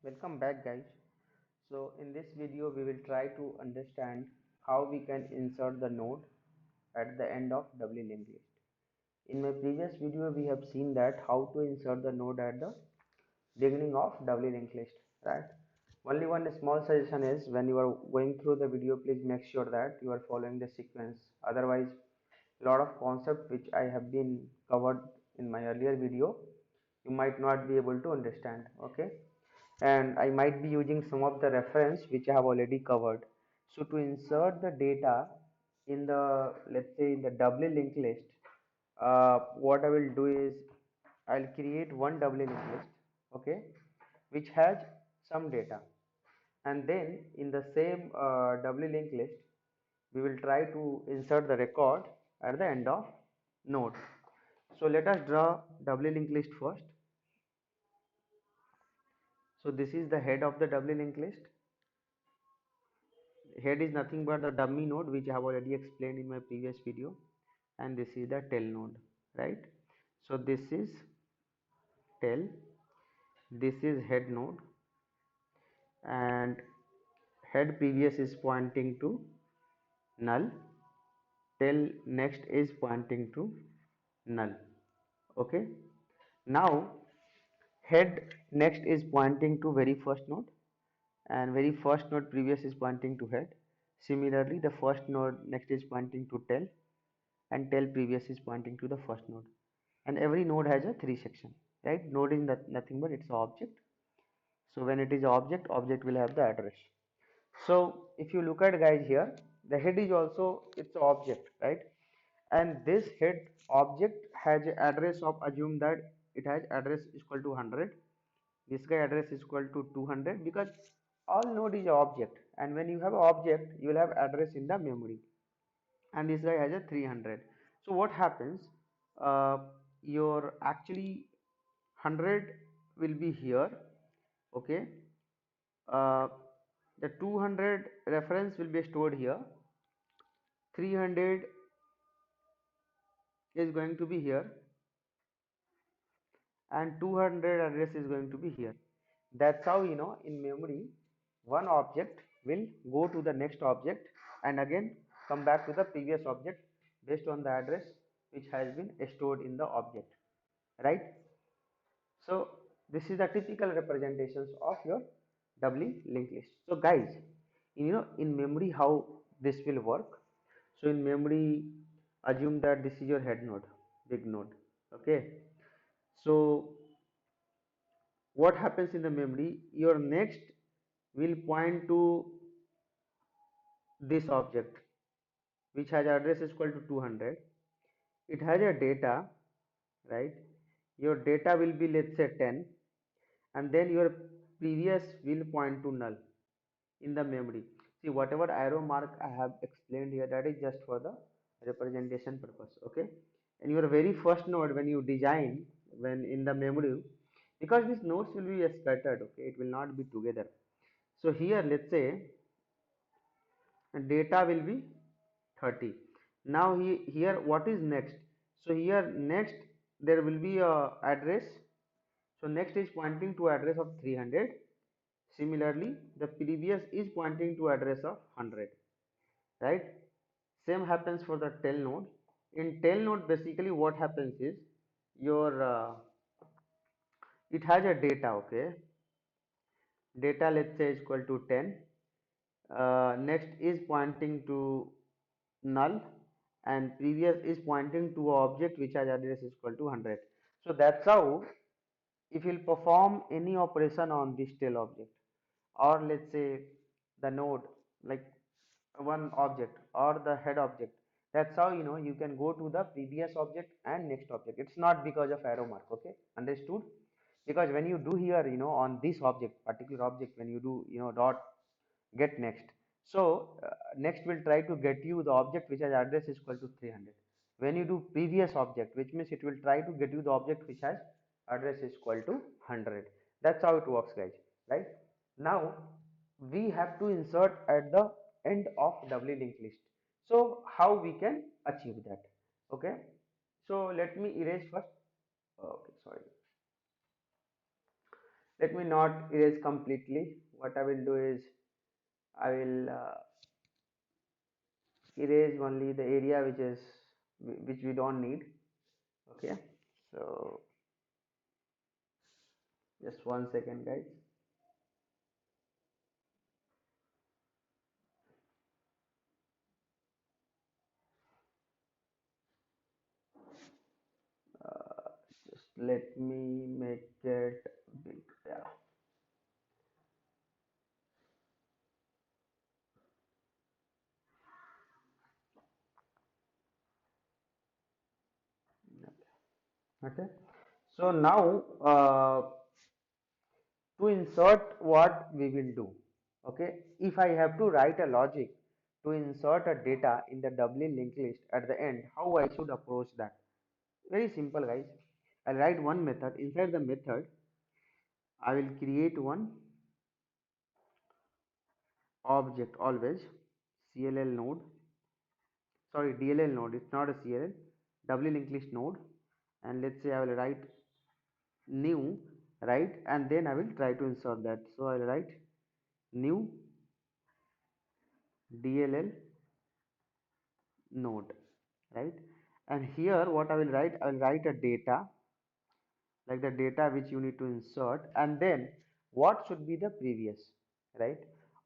Welcome back guys. So in this video we will try to understand how we can insert the node at the end of doubly linked list. In my previous video we have seen that how to insert the node at the beginning of doubly linked list, right? Only one small suggestion is when you are going through the video, please make sure that you are following the sequence. Otherwise, a lot of concept which I have been covered in my earlier video, you might not be able to understand. Okay, and I might be using some of the reference which I have already covered. So to insert the data in the, let's say, in the doubly linked list, what I will do is I'll create one doubly linked list, okay, which has some data, and then in the same doubly linked list we will try to insert the record at the end of node. So let us draw doubly linked list first. So this is the head of the doubly linked list. Head is nothing but the dummy node which I have already explained in my previous video, and this is the tail node, right? So this is tail, this is head node, and head previous is pointing to null, tail next is pointing to null. Okay, now head next is pointing to very first node, and very first node previous is pointing to head. Similarly, the first node next is pointing to tail, and tail previous is pointing to the first node. And every node has a three section, right? Node is nothing but it's an object. So when it is object, object will have the address. So if you look at guys here, the head is also it's an object, right? And this head object has a address of, assume that it has address is equal to 100, this guy address is equal to 200, because all node is object, and when you have object you will have address in the memory, and this guy has a 300. So what happens, your actually 100 will be here, okay, uh, the 200 reference will be stored here, 300 is going to be here, and 200 address is going to be here. That's how, in memory one object will go to the next object and again come back to the previous object based on the address which has been stored in the object, right? So this is the typical representations of your doubly linked list. So guys, in memory how this will work. So in memory, assume that this is your head node, big node, okay. So what happens in the memory, your next will point to this object which has address is equal to 200. It has a data, right? Your data will be, let's say, 10, and then your previous will point to null in the memory. See, whatever arrow mark I have explained here, that is just for the representation purpose, okay. And your very first node when you design, when in the memory, because these nodes will be scattered, okay, it will not be together. So here let's say data will be 30. Now here what is next? So here next there will be a address. So next is pointing to address of 300. Similarly, the previous is pointing to address of 100, right? Same happens for the tail node. In tail node, basically what happens is your it has a data, okay. Data, let's say, is equal to 10. Next is pointing to null, and previous is pointing to object which has address is equal to 100. So that's how if you'll perform any operation on this tail object, or let's say the node, like one object or the head object, that's how you can go to the previous object and next object. It's not because of arrow mark, okay, understood? Because when you do here, on this object, particular object, when you do dot get next, so next will try to get you the object which has address is equal to 300. When you do previous object, which means it will try to get you the object which has address is equal to 100. That's how it works guys, right? Now we have to insert at the end of doubly linked list. So how we can achieve that? Okay, so let me erase first. Okay, sorry. Let me not erase completely. What I will do is I will erase only the area which we don't need. Okay, so just 1 second, guys. uh, just let me make it big. Yeah. Okay, so now to insert what we will do. Okay, if I have to write a logic to insert a data in the doubly linked list at the end, how I should approach that? Very simple, guys. I'll write one method. Inside the method I will create one object always, cll node, sorry, dll node, it's not a cll, doubly linked list node. And let's say I will write new, right, and then I will try to insert that. So I'll write new dll node, right? And here what I will write, I will write a data, like the data which you need to insert, and then what should be the previous, right?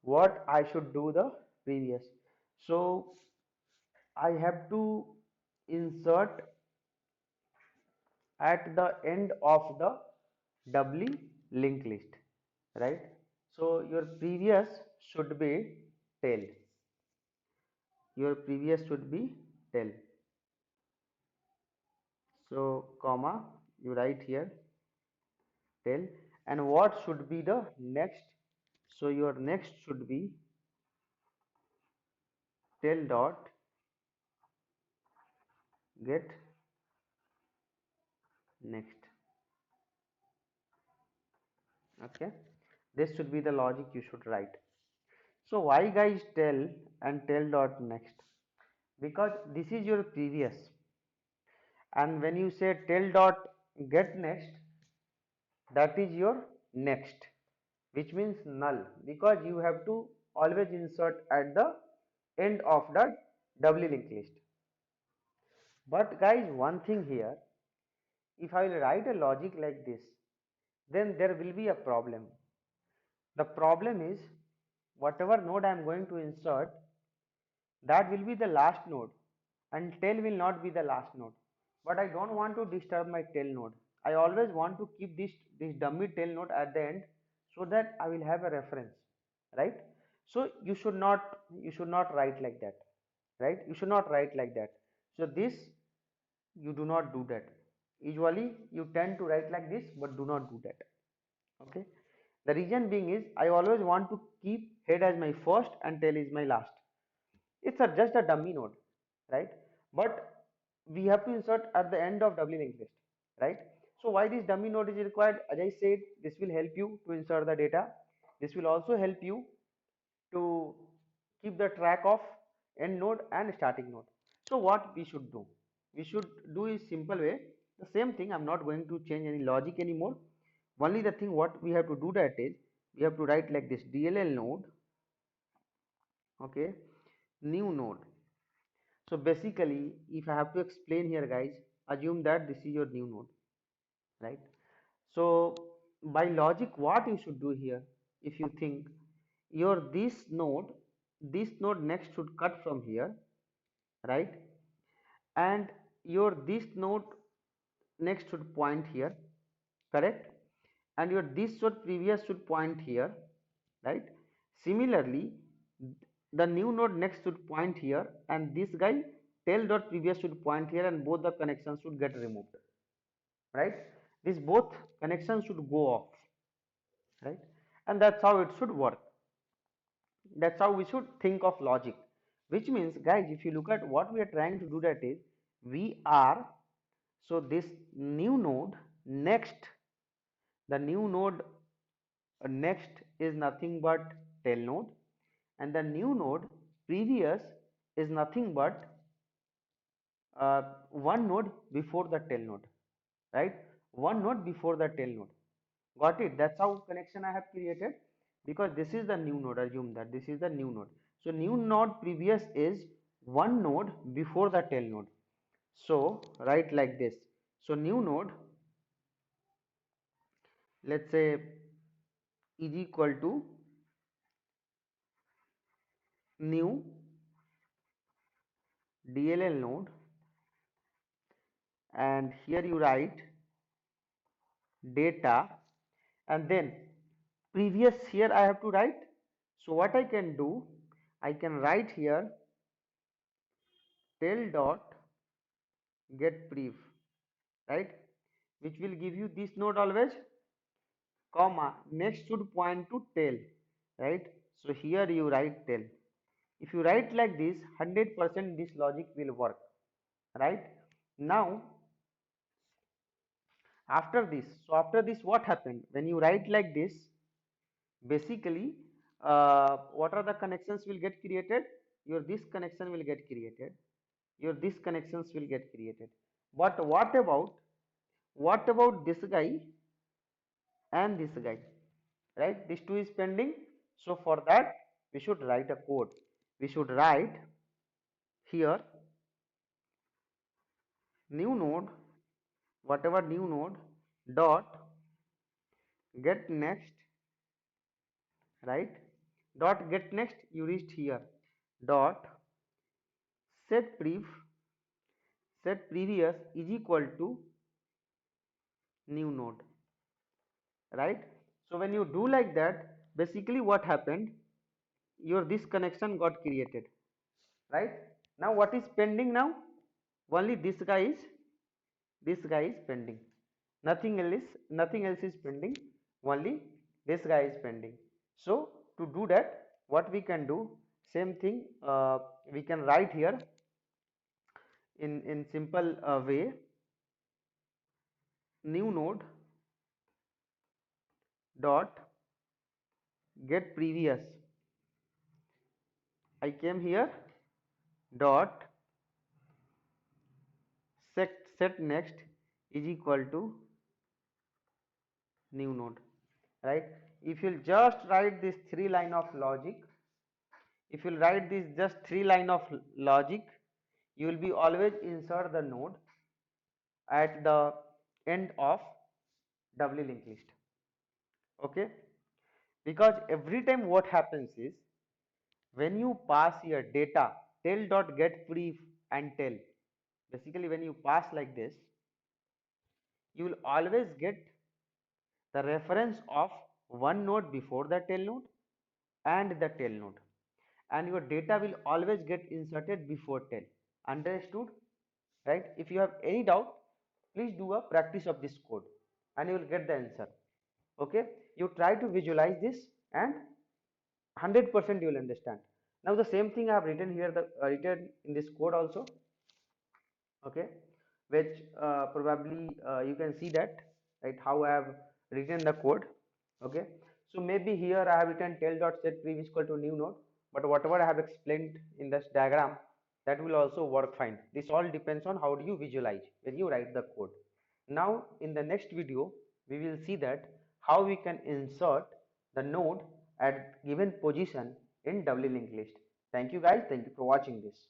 What I should do the previous. So I have to insert at the end of the doubly linked list, right? So your previous should be tail, your previous should be tail. So comma, you write here tail. And what should be the next? So your next should be tail dot get next. Okay, this should be the logic you should write. So why, guys, tail and tail dot next? Because this is your previous, and when you say tail dot get next, that is your next, which means null, because you have to always insert at the end of the doubly linked list. But guys, one thing here, if I will write a logic like this, then there will be a problem. The problem is, whatever node I am going to insert, that will be the last node, and tail will not be the last node. But I don't want to disturb my tail node. I always want to keep this dummy tail node at the end, so that I will have a reference, right? So you should not write like that, right? You should not write like that. So this, you do not do that. Usually you tend to write like this, but do not do that. Okay, the reason being is I always want to keep head as my first and tail is my last. It's just a dummy node, right? But we have to insert at the end of doubly linked list, right? So why this dummy node is required? As I said, this will help you to insert the data. This will also help you to keep the track of end node and starting node. So what we should do? We should do is simple way. The same thing. I'm not going to change any logic anymore. Only the thing what we have to do, that is we have to write like this: DLL node, okay, new node. So basically, if I have to explain here, guys, assume that this is your new node, right? So by logic, what you should do here, if you think your this node next should cut from here, right? And your this node next should point here, correct? And your this should previous should point here, right? Similarly, the new node next should point here, and this guy tail dot previous should point here, and both the connections should get removed, right? These both connections should go off, right? And that's how it should work. That's how we should think of logic. Which means, guys, if you look at what we are trying to do, that is we are, so this new node next, the new node next is nothing but tail node, and the new node previous is nothing but one node before the tail node, right? One node before the tail node. Got it? That's how connection I have created, because this is the new node. Assume that this is the new node. So new node previous is one node before the tail node. So write like this. So new node, let's say, is equal to new DLL node, and here you write data, and then previous here I have to write. So what I can do, I can write here tail dot get prev, right, which will give you this node always, comma, next should point to tail, right? So here you write tail. If you write like this, 100% this logic will work, right? Now after this, so after this what happened when you write like this? Basically, what are the connections will get created? Your this connection will get created, your this connections will get created. But what about this guy and this guy, right? These two is pending. So for that we should write a code. We should write here new node, whatever new node, dot get next, right? Dot get next, you reached here, dot set prev, set previous is equal to new node, right? So when you do like that, basically what happened, your this connection got created, right? Now what is pending now? Only this guy is pending, nothing else is pending, only this guy is pending. So to do that, what we can do, same thing, we can write here in simple way, new node dot get previous, I came here, dot set next is equal to new node, right? If you'll just write this three line of logic, if you'll write this just three line of logic, you will be always insert the node at the end of doubly linked list, okay? Because every time what happens is, when you pass your data tail dot get pre and tail, basically when you pass like this, you will always get the reference of one node before the tail node and the tail node, and your data will always get inserted before tail. Understood, right? If you have any doubt, please do a practice of this code and you will get the answer. Okay, you try to visualize this and 100% you will understand. Now the same thing I have written here, the written in this code also, okay, which probably you can see that, right, how I have written the code, okay. So maybe here I have written tail dot set prev is equal to new node, but whatever I have explained in this diagram, that will also work fine. This all depends on how do you visualize when you write the code. Now in the next video we will see that how we can insert the node at given position in doubly linked list. Thank you guys, thank you for watching this.